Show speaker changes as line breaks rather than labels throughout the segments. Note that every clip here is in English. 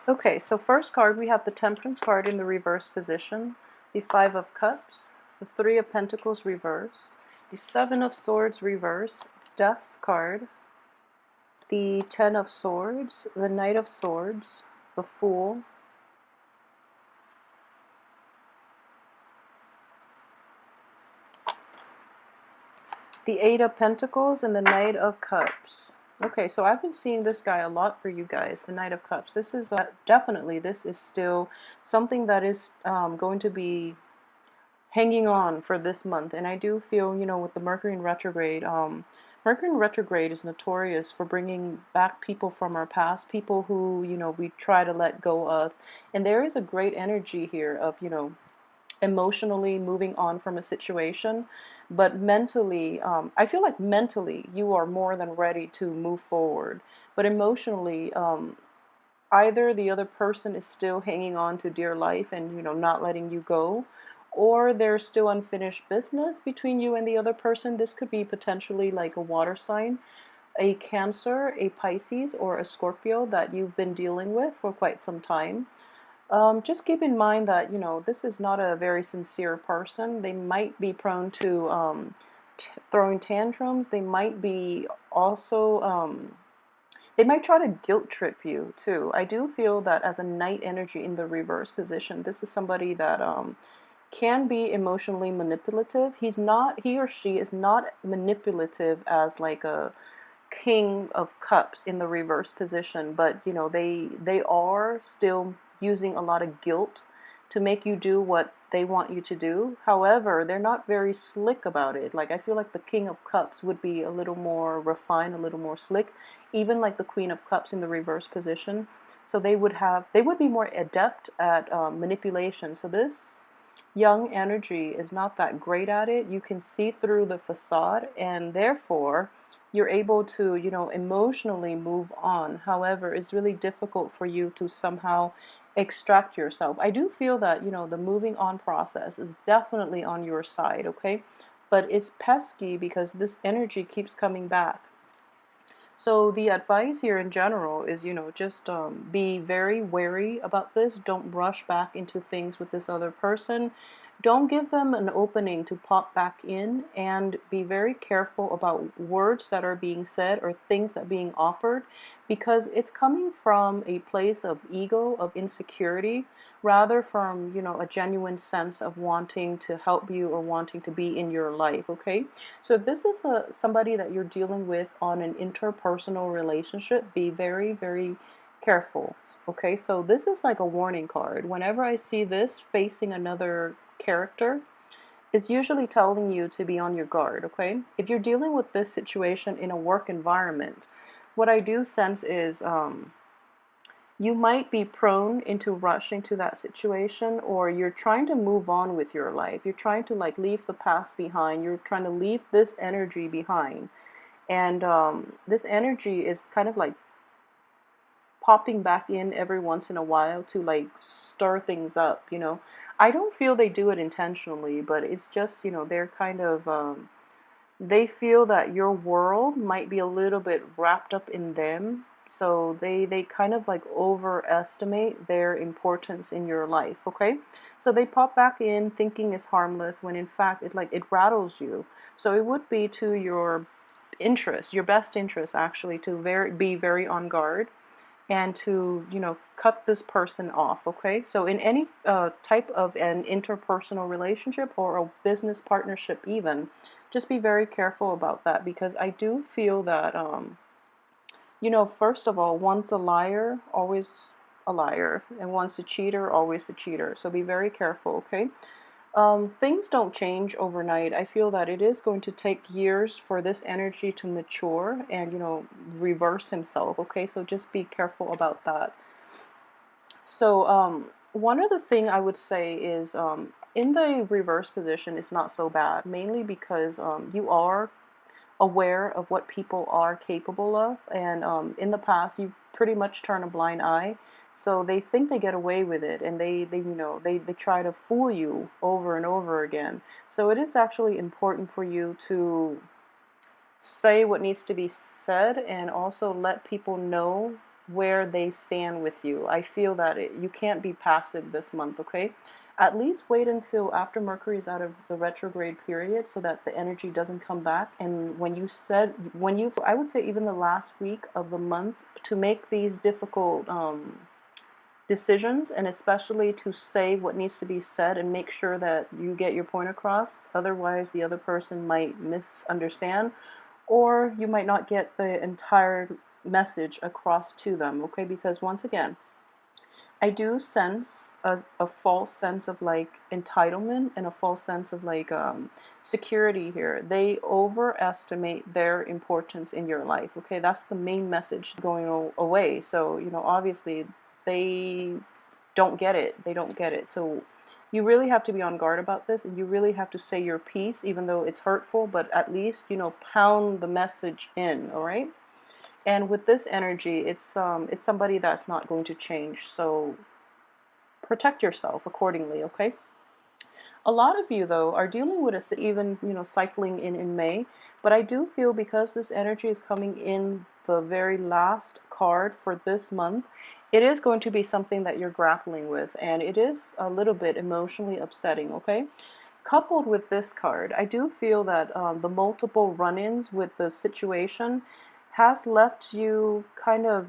Okay, so first card, we have the Temperance card in the reverse position, the Five of Cups, the Three of Pentacles reverse, the Seven of Swords reverse, Death card, the Ten of Swords, the Knight of Swords, the Fool, the Eight of Pentacles, and the Knight of Cups. Okay, so I've been seeing this guy a lot for you guys, the Knight of Cups. This is definitely, this is still something that is going to be hanging on for this month. And I do feel, you know, with the Mercury in retrograde, Mercury in retrograde is notorious for bringing back people from our past, people who, you know, we try to let go of. And there is a great energy here of, you know, emotionally moving on from a situation, but mentally, I feel like mentally you are more than ready to move forward, but emotionally, either the other person is still hanging on to dear life and, you know, not letting you go, or there's still unfinished business between you and the other person. This could be potentially like a water sign, a Cancer, a Pisces, or a Scorpio that you've been dealing with for quite some time. Just keep in mind that, you know, this is not a very sincere person. They might be prone to throwing tantrums. They might be also, they might try to guilt trip you too. I do feel that as a Knight energy in the reverse position, this is somebody that can be emotionally manipulative. He or she is not manipulative as like a King of Cups in the reverse position, but you know, they are still using a lot of guilt to make you do what they want you to do. However, they're not very slick about it. Like, I feel like the King of Cups would be a little more refined, a little more slick, even like the Queen of Cups in the reverse position. So they would be more adept at manipulation. So this young energy is not that great at it. You can see through the facade, and therefore you're able to, you know, emotionally move on. However, it's really difficult for you to somehow extract yourself. I do feel that, you know, the moving on process is definitely on your side, okay? But it's pesky because this energy keeps coming back. So the advice here in general is, you know, just be very wary about this. Don't rush back into things with this other person. Don't give them an opening to pop back in, and be very careful about words that are being said or things that are being offered, because it's coming from a place of ego, of insecurity, rather from, you know, a genuine sense of wanting to help you or wanting to be in your life, okay? So if this is somebody that you're dealing with on an interpersonal relationship, be very, very careful. Okay, so this is like a warning card. Whenever I see this facing another character, it's usually telling you to be on your guard, okay? If you're dealing with this situation in a work environment, what I do sense is you might be prone into rushing to that situation, or you're trying to move on with your life. You're trying to like leave the past behind. You're trying to leave this energy behind. And this energy is kind of like popping back in every once in a while to like stir things up, you know. I don't feel they do it intentionally, but it's just, you know, they're kind of, they feel that your world might be a little bit wrapped up in them. So they kind of like overestimate their importance in your life, okay? So they pop back in thinking it's harmless when in fact it rattles you. So it would be to your interest, your best interest actually, to be very on guard and to, you know, cut this person off, okay? So in any type of an interpersonal relationship or a business partnership even, just be very careful about that, because I do feel that, you know, first of all, once a liar, always a liar, and once a cheater, always a cheater. So be very careful, okay? Things don't change overnight. I feel that it is going to take years for this energy to mature and, you know, reverse himself. Okay, so just be careful about that. So, one other thing I would say is, in the reverse position, it's not so bad, mainly because you are aware of what people are capable of, and in the past you've pretty much turned a blind eye, so they think they get away with it, and they you know, they try to fool you over and over again. So it is actually important for you to say what needs to be said, and also let people know where they stand with you. I feel that you can't be passive this month, okay? At least wait until after Mercury is out of the retrograde period so that the energy doesn't come back. And I would say even the last week of the month to make these difficult decisions, and especially to say what needs to be said and make sure that you get your point across. Otherwise, the other person might misunderstand, or you might not get the entire message across to them, okay? Because once again, I do sense a false sense of like entitlement and a false sense of like security here. They overestimate their importance in your life. Okay, that's the main message going away. So, you know, obviously they don't get it. They don't get it. So you really have to be on guard about this, and you really have to say your piece, even though it's hurtful, but at least, you know, pound the message in, all right? And with this energy, it's somebody that's not going to change. So protect yourself accordingly, okay? A lot of you though are dealing with it, even, you know, cycling in May, but I do feel because this energy is coming in the very last card for this month, it is going to be something that you're grappling with, and it is a little bit emotionally upsetting, okay? Coupled with this card, I do feel that the multiple run-ins with the situation has left you kind of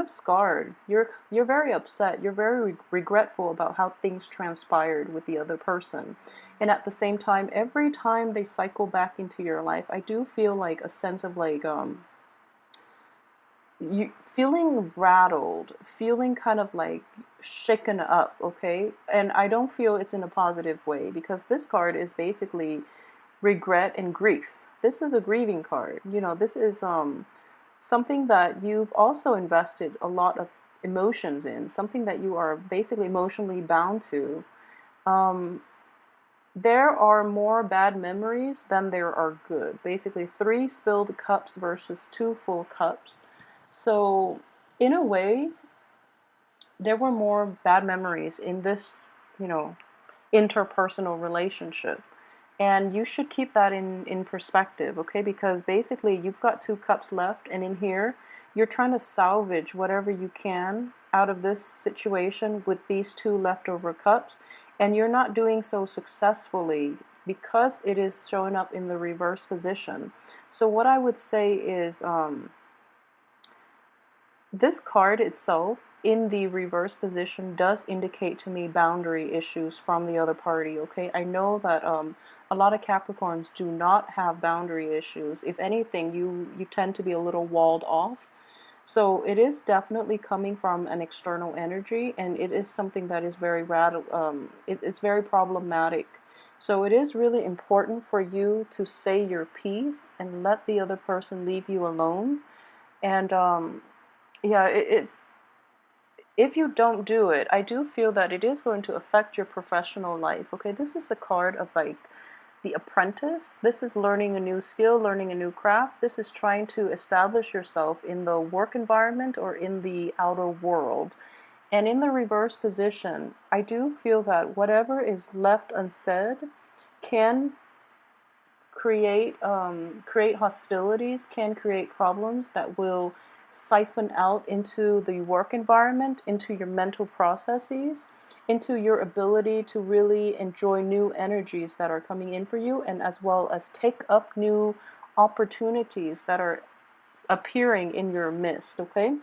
scarred. You're very upset. You're very regretful about how things transpired with the other person. And at the same time, every time they cycle back into your life, I do feel like a sense of like you feeling rattled, feeling kind of like shaken up, okay? And I don't feel it's in a positive way, because this card is basically regret and grief. This is a grieving card. You know, this is something that you've also invested a lot of emotions in, something that you are basically emotionally bound to. Um, there are more bad memories than there are good. Basically, 3 spilled cups versus 2 full cups. So, in a way, there were more bad memories in this, you know, interpersonal relationship. And you should keep that in perspective, okay? Because basically you've got 2 cups left, and in here you're trying to salvage whatever you can out of this situation with these 2 leftover cups, and you're not doing so successfully because it is showing up in the reverse position. So what I would say is this card itself in the reverse position does indicate to me boundary issues from the other party, okay? I know that a lot of Capricorns do not have boundary issues. If anything, you tend to be a little walled off. So it is definitely coming from an external energy, and it is something that is very it's very problematic. So it is really important for you to say your piece and let the other person leave you alone. And yeah, if you don't do it, I do feel that it is going to affect your professional life. Okay, this is a card of like the apprentice. This is learning a new skill, learning a new craft. This is trying to establish yourself in the work environment or in the outer world. And in the reverse position, I do feel that whatever is left unsaid can create hostilities, can create problems that will siphon out into the work environment, into your mental processes, into your ability to really enjoy new energies that are coming in for you, and as well as take up new opportunities that are appearing in your midst, okay?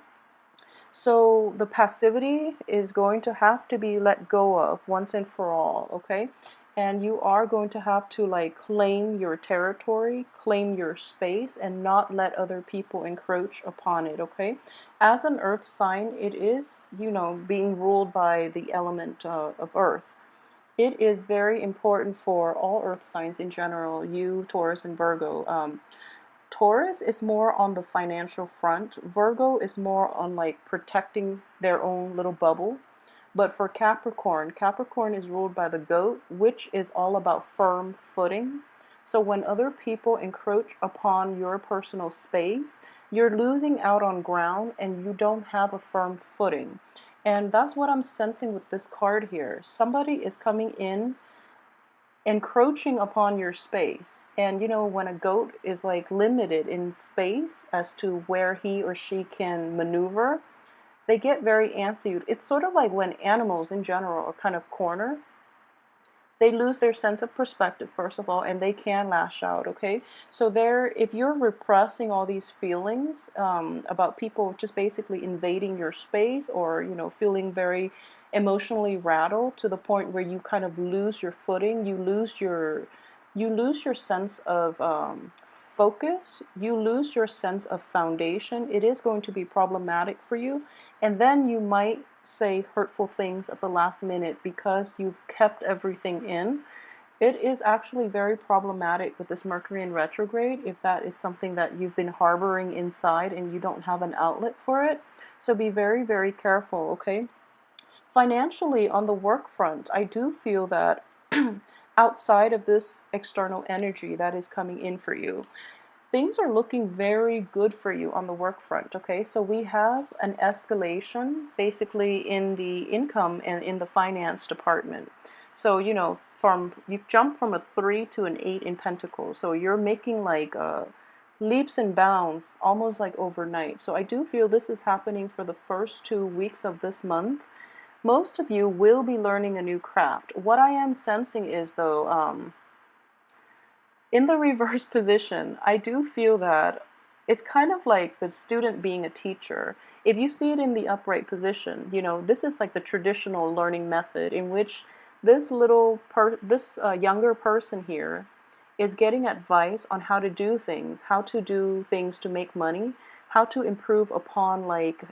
So the passivity is going to have to be let go of once and for all, okay? And you are going to have to like claim your territory, claim your space, and not let other people encroach upon it, okay? As an earth sign, it is, you know, being ruled by the element of earth. It is very important for all earth signs in general, you, Taurus, and Virgo. Taurus is more on the financial front. Virgo is more on like protecting their own little bubble. But for Capricorn, Capricorn is ruled by the goat, which is all about firm footing. So when other people encroach upon your personal space, you're losing out on ground and you don't have a firm footing. And that's what I'm sensing with this card here. Somebody is coming in encroaching upon your space. And you know, when a goat is like limited in space as to where he or she can maneuver, they get very antsy. It's sort of like when animals in general are kind of cornered, they lose their sense of perspective, first of all, and they can lash out. Okay, so there, if you're repressing all these feelings about people just basically invading your space, or you know, feeling very emotionally rattled to the point where you kind of lose your footing, you lose your sense of focus, you lose your sense of foundation, it is going to be problematic for you. And then you might say hurtful things at the last minute because you've kept everything in. It is actually very problematic with this Mercury in retrograde if that is something that you've been harboring inside and you don't have an outlet for it. So be very, very careful, okay? Financially, on the work front, I do feel that outside of this external energy that is coming in for you, things are looking very good for you on the work front. Okay, so we have an escalation basically in the income and in the finance department. So you know, from you jump from a 3 to an 8 in pentacles, so you're making like leaps and bounds almost like overnight. So I do feel this is happening for the first 2 weeks of this month. Most of you will be learning a new craft. What I am sensing is, though, in the reverse position, I do feel that it's kind of like the student being a teacher. If you see it in the upright position, you know, this is like the traditional learning method in which this younger person here is getting advice on how to do things, to make money, how to improve upon, like,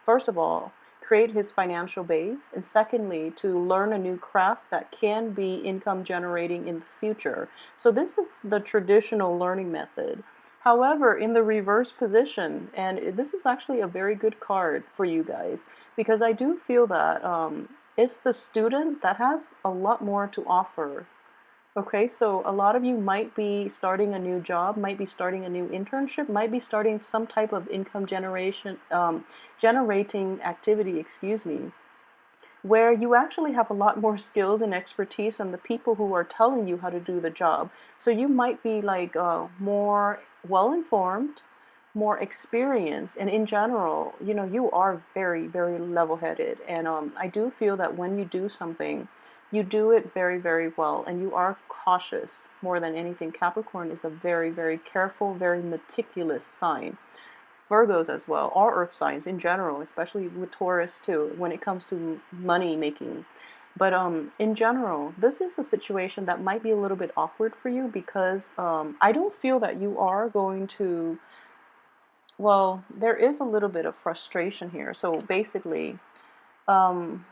first of all, create his financial base, and secondly, to learn a new craft that can be income generating in the future. So this is the traditional learning method. However, in the reverse position, and this is actually a very good card for you guys, because I do feel that it's the student that has a lot more to offer. Okay, so a lot of you might be starting a new job, might be starting a new internship, might be starting some type of income generating activity, excuse me, where you actually have a lot more skills and expertise than the people who are telling you how to do the job. So you might be like more well informed, more experienced, and in general, you know, you are very, very level headed. And I do feel that when you do something, you do it very, very well, and you are cautious more than anything. Capricorn is a very, very careful, very meticulous sign. Virgos as well, all earth signs in general, especially with Taurus too, when it comes to money making. But in general, this is a situation that might be a little bit awkward for you because I don't feel that you are going to, well, there is a little bit of frustration here. So basically, um,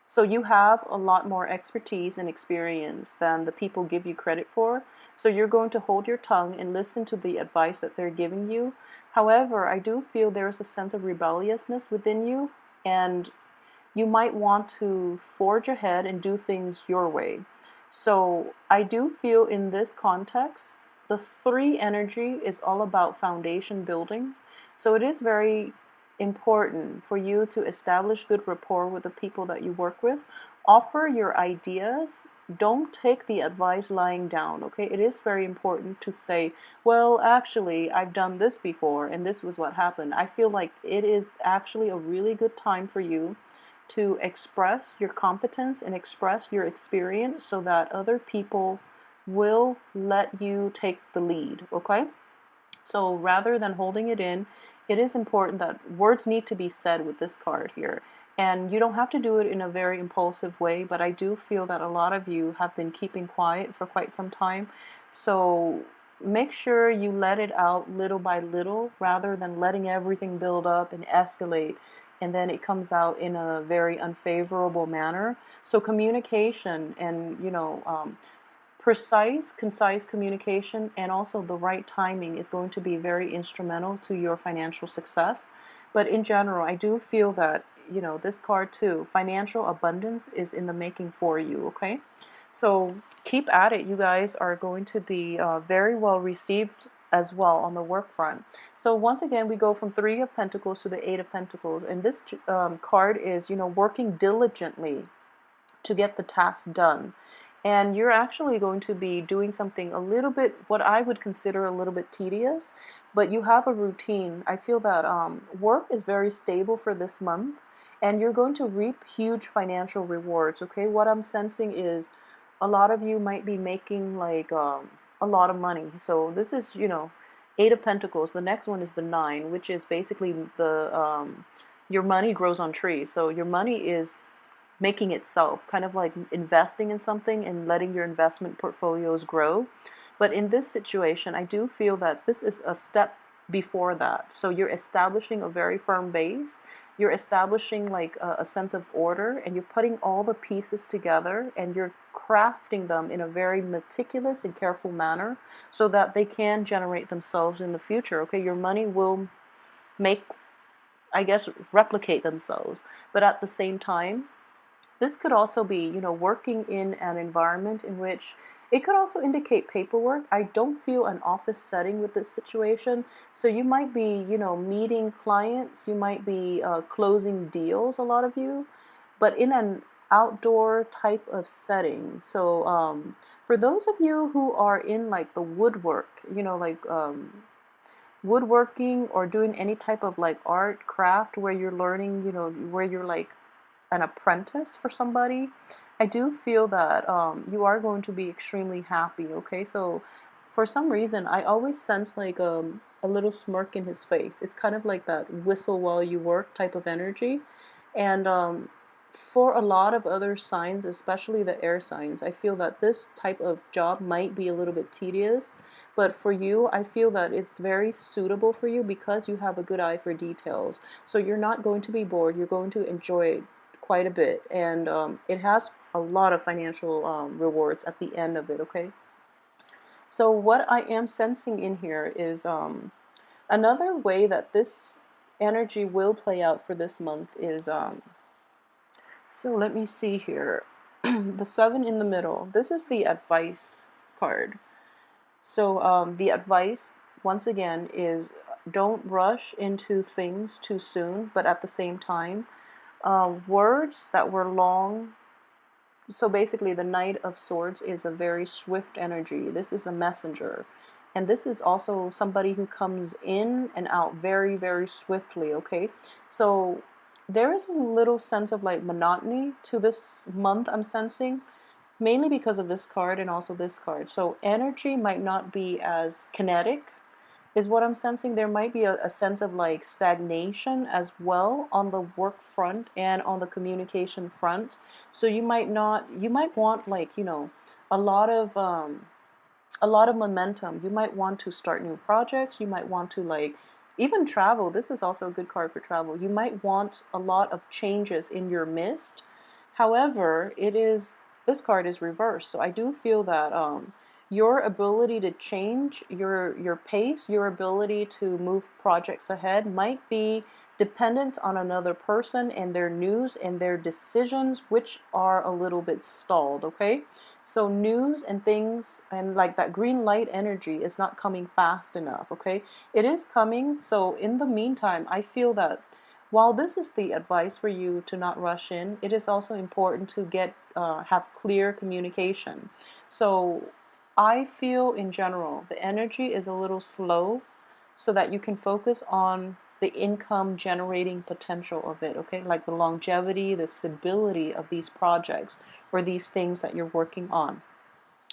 so you have a lot more expertise and experience than the people give you credit for. So you're going to hold your tongue and listen to the advice that they're giving you. However, I do feel there's a sense of rebelliousness within you, and you might want to forge ahead and do things your way. So I do feel in this context, the 3 energy is all about foundation building. So it is very important for you to establish good rapport with the people that you work with. Offer your ideas. Don't take the advice lying down, okay? It is very important to say, well, actually, I've done this before and this was what happened. I feel like it is actually a really good time for you to express your competence and express your experience so that other people will let you take the lead, okay? So rather than holding it in, it is important that words need to be said with this card here. And you don't have to do it in a very impulsive way, but I do feel that a lot of you have been keeping quiet for quite some time. So make sure you let it out little by little rather than letting everything build up and escalate, and then it comes out in a very unfavorable manner. So communication and, you know, precise, concise communication and also the right timing is going to be very instrumental to your financial success. But in general, I do feel that, you know, this card too, financial abundance is in the making for you, okay? So keep at it. You guys are going to be very well received as well on the work front. So once again, we go from 3 of Pentacles to the 8 of Pentacles. And this card is, you know, working diligently to get the task done. and you're actually going to be doing something a little bit, what I would consider a little bit tedious, but you have a routine. I feel that work is very stable for this month, and you're going to reap huge financial rewards. Okay, what I'm sensing is a lot of you might be making like a lot of money. So this is, Eight of Pentacles. The next one is the Nine, which is basically the your money grows on trees. So your money is making itself, kind of like investing in something and letting your investment portfolios grow. But in this situation, I do feel that this is a step before that. So you're establishing a very firm base. You're establishing like a sense of order, and you're putting all the pieces together, and you're crafting them in a very meticulous and careful manner so that they can generate themselves in the future. Okay, your money will make, I guess, replicate themselves. But at the same time, this could also be, working in an environment in which it could also indicate paperwork. I don't feel an office setting with this situation. So you might be, meeting clients, you might be closing deals, a lot of you, but in an outdoor type of setting. So for those of you who are in like the woodwork, like woodworking or doing any type of like art, craft, where you're learning, where you're like an apprentice for somebody, I do feel that you are going to be extremely happy. Okay, so for some reason, I always sense like a little smirk in his face. It's kind of like that whistle while you work type of energy. And for a lot of other signs, especially the air signs, I feel that this type of job might be a little bit tedious. But for you, I feel that it's very suitable for you because you have a good eye for details. So you're not going to be bored. You're going to enjoy quite a bit, and it has a lot of financial rewards at the end of it. Okay, so what I am sensing in here is another way that this energy will play out for this month is so let me see here. The Seven in the middle, this is the advice card. So the advice, once again, is don't rush into things too soon, but at the same time, words that were long. So basically, the Knight of Swords is a very swift energy. This is a messenger. And this is also somebody who comes in and out very, very swiftly, okay? So there is a little sense of like monotony to this month, I'm sensing, mainly because of this card and also this card. So energy might not be as kinetic, is what I'm sensing. There might be a sense of like stagnation as well on the work front and on the communication front. So you might want like, a lot of a lot of momentum. You might want to start new projects. You might want to like even travel. This is also a good card for travel. You might want a lot of changes in your midst. However, this card is reversed. So I do feel that your ability to change your pace, your ability to move projects ahead might be dependent on another person and their news and their decisions, which are a little bit stalled, okay? So news and things and like that green light energy is not coming fast enough, okay? It is coming. So in the meantime, I feel that while this is the advice for you to not rush in, it is also important to have clear communication. So I feel in general the energy is a little slow so that you can focus on the income generating potential of it, okay? Like the longevity, the stability of these projects or these things that you're working on.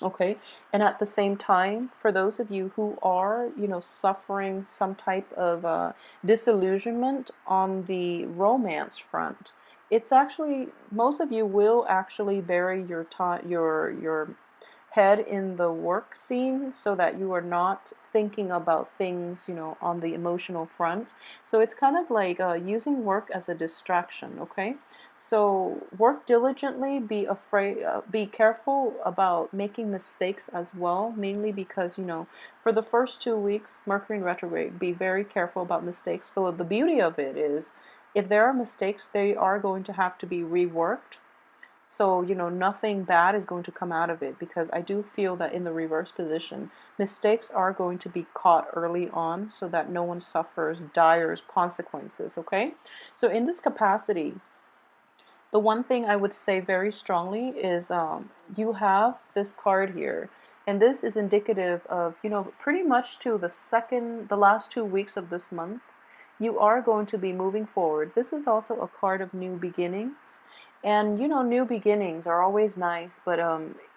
Okay, and at the same time, for those of you who are, suffering some type of disillusionment on the romance front, it's actually most of you will actually bury your time, your head in the work scene so that you are not thinking about things, on the emotional front. So it's kind of like using work as a distraction, okay? So work diligently, be careful about making mistakes as well, mainly because, for the first 2 weeks, Mercury in retrograde, be very careful about mistakes. So the beauty of it is, if there are mistakes, they are going to have to be reworked. So, nothing bad is going to come out of it, because I do feel that in the reverse position, mistakes are going to be caught early on so that no one suffers dire consequences, okay? So in this capacity, The one thing I would say very strongly is you have this card here, and this is indicative of, pretty much to the last 2 weeks of this month, you are going to be moving forward. This is also a card of new beginnings, and new beginnings are always nice, but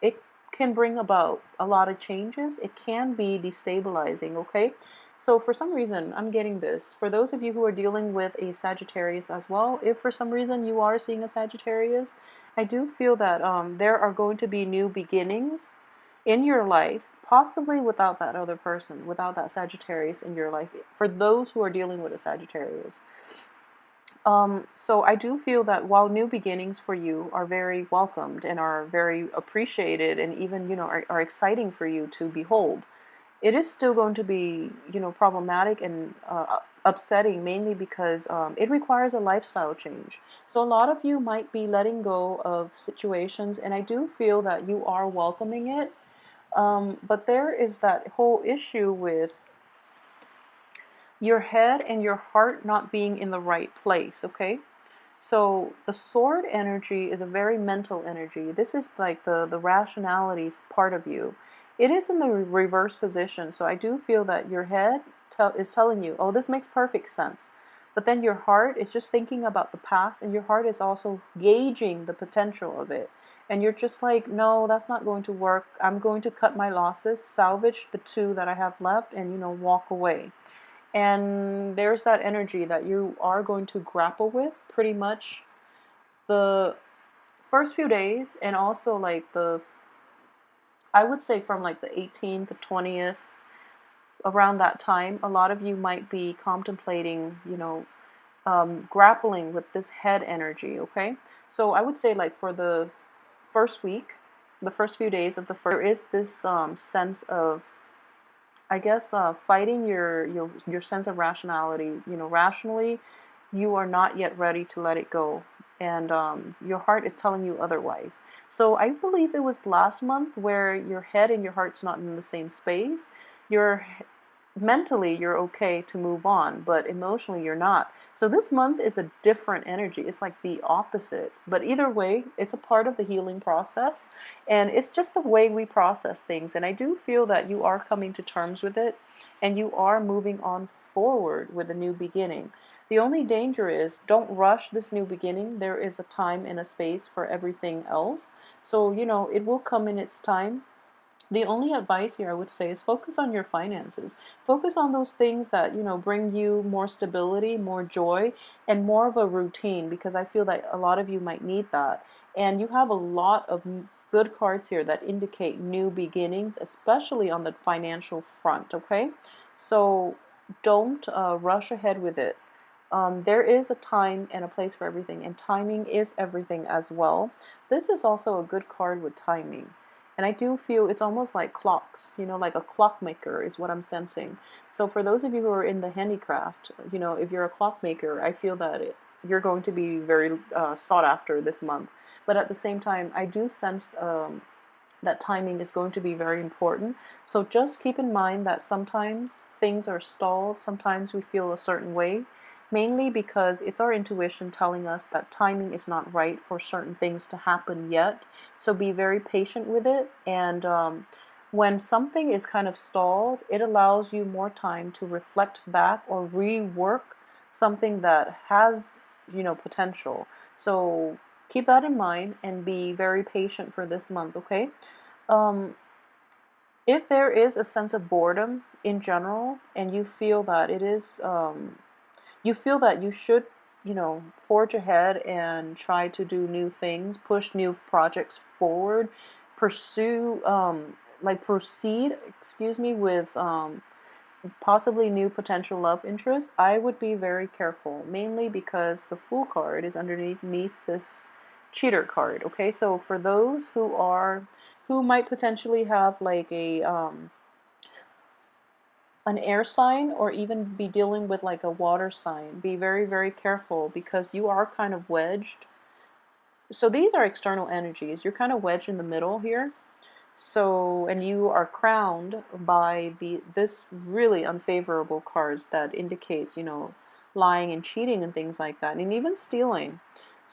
it can bring about a lot of changes. It can be destabilizing, okay? So for some reason, I'm getting this. For those of you who are dealing with a Sagittarius as well, if for some reason you are seeing a Sagittarius, I do feel that there are going to be new beginnings in your life, possibly without that other person, without that Sagittarius in your life, for those who are dealing with a Sagittarius. So I do feel that while new beginnings for you are very welcomed and are very appreciated and even, are exciting for you to behold, it is still going to be, problematic and upsetting, mainly because it requires a lifestyle change. So a lot of you might be letting go of situations, and I do feel that you are welcoming it. But there is that whole issue with your head and your heart not being in the right place, okay? So the sword energy is a very mental energy. This is like the rationality part of you. It is in the reverse position. So I do feel that your head is telling you, oh, this makes perfect sense. But then your heart is just thinking about the past, and your heart is also gauging the potential of it. And you're just like, no, that's not going to work. I'm going to cut my losses, salvage the two that I have left, and, walk away. And there's that energy that you are going to grapple with pretty much the first few days, and also like I would say from like the 18th to 20th, around that time, a lot of you might be contemplating, grappling with this head energy, okay? So I would say like for the first week, the first few days of there is this sense of, I guess, fighting your sense of rationality. Rationally, you are not yet ready to let it go, and your heart is telling you otherwise. So I believe it was last month where your head and your heart's not in the same space. Your mentally you're okay to move on, but emotionally you're not. So this month is a different energy. It's like the opposite. But either way, it's a part of the healing process, and it's just the way we process things. And I do feel that you are coming to terms with it, and you are moving on forward with a new beginning. The only danger is don't rush this new beginning. There is a time and a space for everything else. So, it will come in its time. The only advice here I would say is focus on your finances. Focus on those things that, bring you more stability, more joy, and more of a routine, because I feel that a lot of you might need that. And you have a lot of good cards here that indicate new beginnings, especially on the financial front, okay? So don't rush ahead with it. There is a time and a place for everything, and timing is everything as well. This is also a good card with timing. And I do feel it's almost like clocks, like a clockmaker is what I'm sensing. So for those of you who are in the handicraft, if you're a clockmaker, I feel that you're going to be very sought after this month. But at the same time, I do sense that timing is going to be very important. So just keep in mind that sometimes things are stalled, sometimes we feel a certain way, mainly because it's our intuition telling us that timing is not right for certain things to happen yet. So be very patient with it. And when something is kind of stalled, it allows you more time to reflect back or rework something that has, potential. So keep that in mind and be very patient for this month, okay? Um, if there is a sense of boredom in general, and you feel that you feel that you should, forge ahead and try to do new things, push new projects forward, pursue, proceed, excuse me, with possibly new potential love interests, I would be very careful, mainly because the Fool card is underneath this cheater card. Okay, so for those who might potentially have like an air sign, or even be dealing with like a water sign, be very, very careful, because you are kind of wedged. So these are external energies. You're kind of wedged in the middle here. So, and you are crowned by this really unfavorable cards that indicates, lying and cheating and things like that, and even stealing.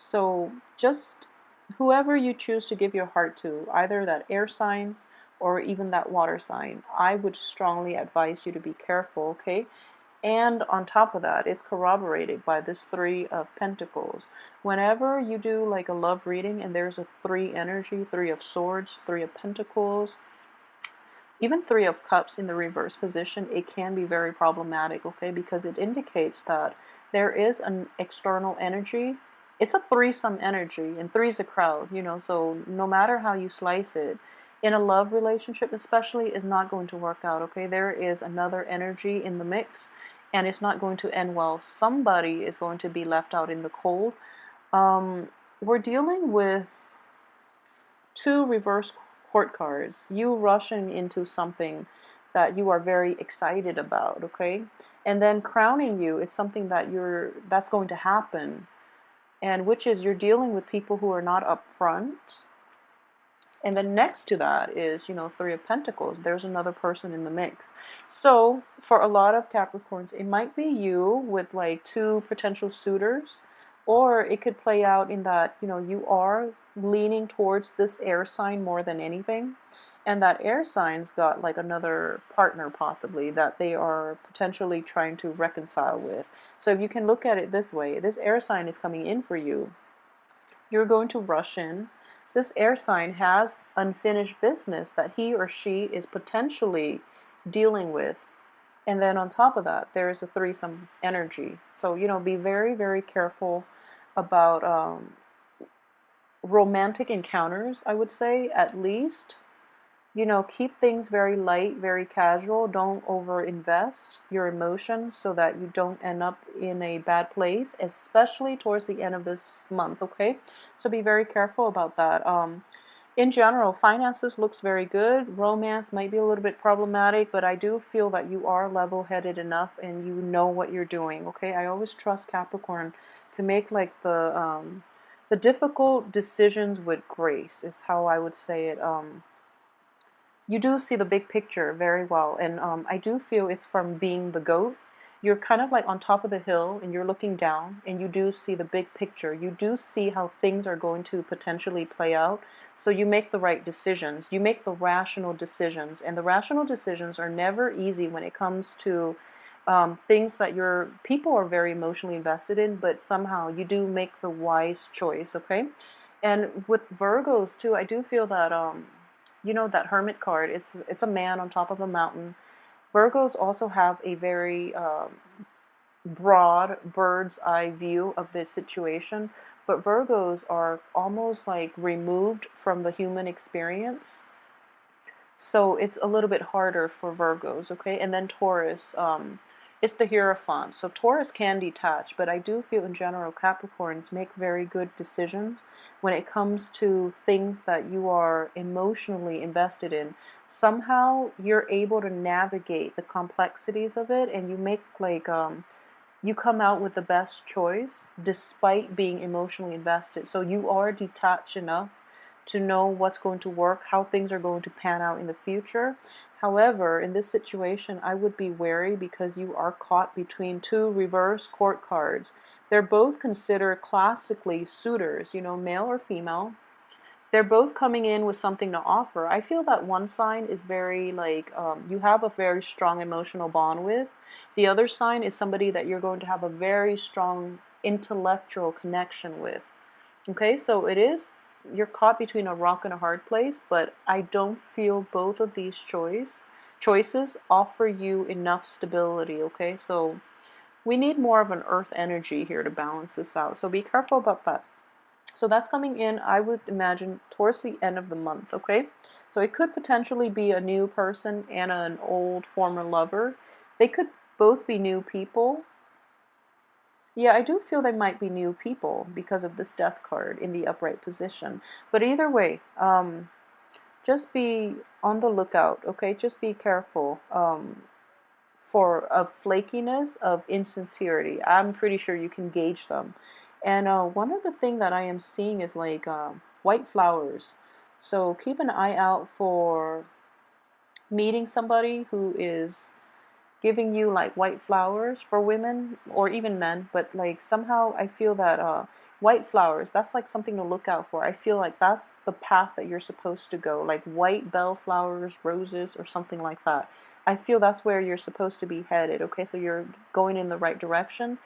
So just whoever you choose to give your heart to, either that air sign or even that water sign, I would strongly advise you to be careful, okay? And on top of that, it's corroborated by this Three of Pentacles. Whenever you do like a love reading and there's a three energy, Three of Swords, Three of Pentacles, even Three of Cups in the reverse position, it can be very problematic, okay? Because it indicates that there is an external energy. It's a threesome energy, and three's a crowd, you know, so no matter how you slice it, in a love relationship especially, is not going to work out, okay? There is another energy in the mix, and it's not going to end well. Somebody is going to be left out in the cold. We're dealing with two reverse court cards, you rushing into something that you are very excited about, okay? And then crowning you is something that's going to happen, and which is you're dealing with people who are not upfront. And then next to that is, you know, Three of Pentacles. There's another person in the mix. So for a lot of Capricorns, it might be you with like two potential suitors, or it could play out in that, you know, you are leaning towards this air sign more than anything. And that air sign's got like another partner possibly that they are potentially trying to reconcile with. So if you can look at it this way, this air sign is coming in for you. You're going to rush in. This air sign has unfinished business that he or she is potentially dealing with. And then on top of that, there is a threesome energy. So, you know, be very, very careful about romantic encounters, I would say, at least. You know, keep things very light, very casual. Don't overinvest your emotions so that you don't end up in a bad place, especially towards the end of this month, okay? So be very careful about that. In general, finances looks very good. Romance might be a little bit problematic, but I do feel that you are level-headed enough and you know what you're doing, okay? I always trust Capricorn to make like the difficult decisions with grace is how I would say it. You do see the big picture very well, and I do feel it's from being the goat. You're kind of like on top of the hill and you're looking down, and you do see the big picture. You do see how things are going to potentially play out, so you make the right decisions. You make the rational decisions, and the rational decisions are never easy when it comes to things that your people are very emotionally invested in, but somehow you do make the wise choice, okay? And with Virgos too, I do feel that you know, that Hermit card, it's a man on top of a mountain. Virgos also have a very broad bird's eye view of this situation, but Virgos are almost like removed from the human experience. So it's a little bit harder for Virgos, okay? And then Taurus, it's the Hierophant. So Taurus can detach, but I do feel in general Capricorns make very good decisions when it comes to things that you are emotionally invested in. Somehow you're able to navigate the complexities of it, and you make like you come out with the best choice despite being emotionally invested. So you are detached enough to know what's going to work, how things are going to pan out in the future. However, in this situation, I would be wary because you are caught between two reverse court cards. They're both considered classically suitors, you know, male or female. They're both coming in with something to offer. I feel that one sign is very like you have a very strong emotional bond with. The other sign is somebody that you're going to have a very strong intellectual connection with. Okay, so it is, you're caught between a rock and a hard place, but I don't feel both of these choices offer you enough stability, okay? So we need more of an earth energy here to balance this out. So be careful about that. So that's coming in, I would imagine, towards the end of the month, okay? So it could potentially be a new person and an old former lover. They could both be new people. Yeah, I do feel they might be new people because of this death card in the upright position. But either way, just be on the lookout, okay? Just be careful for of flakiness, of insincerity. I'm pretty sure you can gauge them. And one of the things that I am seeing is like white flowers. So keep an eye out for meeting somebody who is giving you like white flowers for women or even men, but like somehow I feel that white flowers, that's like something to look out for. I feel like that's the path that you're supposed to go, like white bellflowers, roses, or something like that. I feel that's where you're supposed to be headed. Okay, so you're going in the right direction.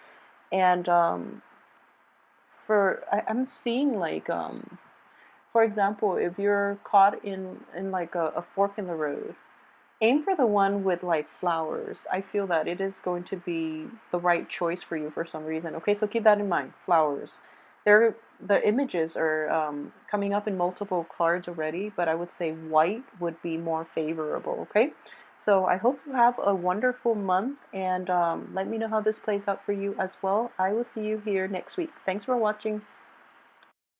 And I'm seeing like for example, if you're caught in like a fork in the road, aim for the one with like flowers. I feel that it is going to be the right choice for you for some reason. Okay, so keep that in mind. Flowers. The images are coming up in multiple cards already, but I would say white would be more favorable. Okay, so I hope you have a wonderful month, and let me know how this plays out for you as well. I will see you here next week. Thanks for watching.